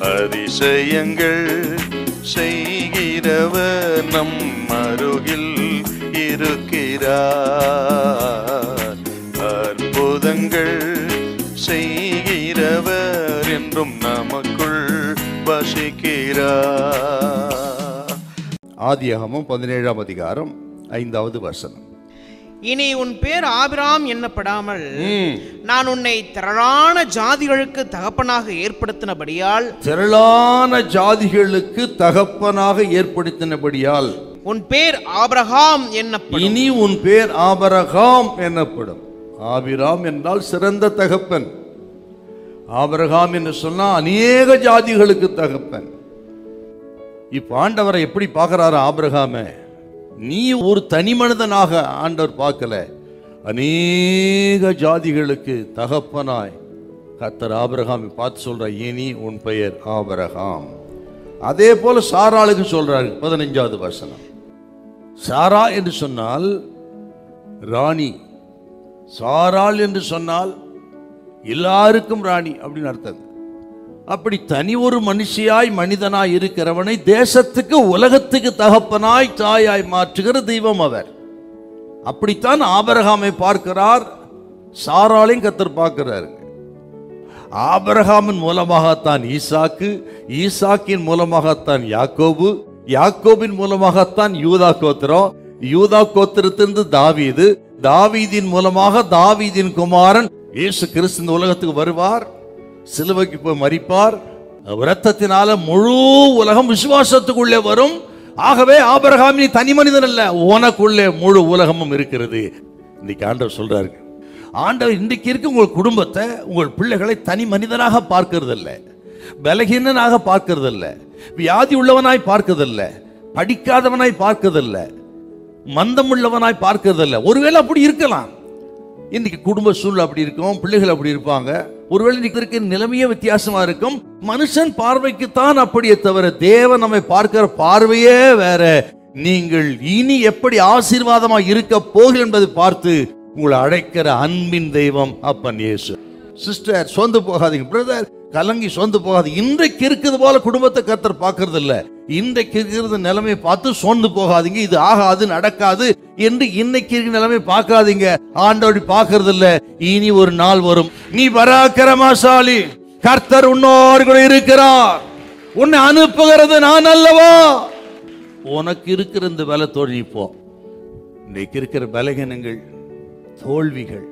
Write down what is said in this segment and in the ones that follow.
அதிசயங்கள் செய்கிறவர் நம் அருகில் இருக்கிறார். அற்புதங்கள் செய்கிறவர் என்றும் நமக்குள் வசிக்கிறார். ஆதியாகமம் 17ஆம் அதிகாரம் 5வது வசனம். இனி உன் பேர் ஆபிராம் என்னப்படாமல் நான் உன்னை திரளான ஜாதிகளுக்கு தகப்பனாக ஏற்படுத்தினபடியால், திரளான ஜாதிகளுக்கு தகப்பனாக ஏற்படுத்தினபடியால் உன் பேர் ஆபிரகாம் என்னப்படும். இனி உன் பேர் ஆபிரகாம் என்னப்படும். ஆபிராம் என்றால் சிறந்த தகப்பன். ஆபிரகாம் என்று சொன்னா அநேக ஜாதிகளுக்கு தகப்பன். இப்ப ஆண்டவரை எப்படி பார்க்கிறாரு ஆபிரகாம? நீ ஒரு தனி மனிதனாக ஆண்டவர் பார்க்கல, அநேக ஜாதிகளுக்கு தகப்பனாய் கர்த்தர் ஆபிரகாமை பார்த்து சொல்ற, இனி உன் பெயர் ஆபிரகாம். அதே போல சாராளுக்கு சொல்றாரு 15வது வசனம். சாரா என்று சொன்னால் ராணி, சாராள் என்று சொன்னால் எல்லாருக்கும் ராணி அப்படின்னு அர்த்தம். அப்படி தனி ஒரு மனுஷியாய் மனிதனாய் இருக்கிறவனை தேசத்துக்கு உலகத்துக்கு தகப்பனாய் தாயாய் மாற்றுகிற தெய்வம் அவர். அப்படித்தான் ஆபிரகாமை பார்க்கிறார், சாராளையும் கர்த்தர் பார்க்கிறார். ஆபிரகாமின் மூலமாகத்தான் ஈசாக்கு, ஈசாக்கின் மூலமாகத்தான் யாக்கோபு, யாக்கோபின் மூலமாகத்தான் யூதா கோத்திரம், யூதா கோத்திரத்திலிருந்து தாவீது, தாவீதின் மூலமாக தாவீதின் குமாரன் இயேசு கிறிஸ்து இந்த உலகத்துக்கு வருவார், சிலுவைக்கு போய் மரிப்பார், இரத்தத்தினால முழு உலகம் விசுவாசத்துக்குள்ளே வரும். ஆகவே ஆபிரகாம் நீ தனி மனிதன் அல்ல, உனக்குள்ளே முழு உலகமும் இருக்கிறது. இன்னைக்கு ஆண்டவர் சொல்றாரு, ஆண்டவர் இன்றைக்கு இருக்க உங்கள் குடும்பத்தை, உங்கள் பிள்ளைகளை தனி மனிதனாக பார்க்கிறது இல்லை, பலகீனனாக பார்க்கிறது இல்லை, வியாதி உள்ளவனாய் பார்க்கிறது இல்லை, படிக்காதவனாய் பார்க்கிறது இல்லை, மந்தம் உள்ளவனாய் பார்க்கிறது இல்லை. ஒருவேளை அப்படி இருக்கலாம், இன்னைக்கு குடும்ப சூழல் அப்படி இருக்கும், பிள்ளைகள் அப்படி இருப்பாங்க, ஒருவேளை இன்னைக்கு இருக்க நிலைமையே வித்தியாசமா இருக்கும். மனுஷன் பார்வைக்குத்தான் அப்படியே தவிர தேவன் நம்மை பார்க்கிற பார்வையே வேற. நீங்கள் இனி எப்படி ஆசீர்வாதமா இருக்க போகிறீர்கள் என்பதை பார்த்து உங்களை அழைக்கிற அன்பின் தெய்வம் அப்பன் இயேசு. சிஸ்டர் சோர்ந்து போகாதீங்க, பிரதர் கலங்கி சோர்ந்து போகாது. இன்றைக்கு இருக்குது போல குடும்பத்தை கர்த்தர் பார்க்கறது இல்ல, இன்றைக்கு இருக்கிறது நிலைமை பார்த்து சோர்ந்து போகாதீங்க. இது ஆகாது நடக்காது என்று இன்னைக்கு இருக்கிற நிலைமை பார்க்காதீங்க. ஆண்டவரை பார்க்கறது இல்ல. இனி ஒரு நாள் வரும், நீ பராக்கிரமசாலி, கர்த்தர் உன்னோடு கூட இருக்கிறார், உன்னை அனுப்புகிறது நான் அல்லவா. உனக்கு இருக்கிற இந்த பலத்தோடு இப்போ இன்னைக்கு இருக்கிற பலகீனங்கள், தோல்விகள்,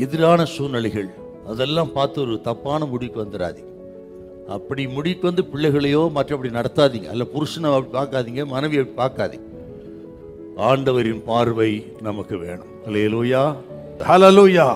எதிரான சூழ்நிலைகள் அதெல்லாம் பார்த்து ஒரு தப்பான முடிவுக்கு வந்துடாதீங்க. அப்படி முடிவுக்கு வந்து பிள்ளைகளையோ மற்றபடி நடத்தாதீங்க, அல்ல புருஷனை பார்க்காதீங்க, மனைவியை பார்க்காதீங்க. ஆண்டவரின் பார்வை நமக்கு வேணும். அல்லேலூயா, ஹல்லேலூயா.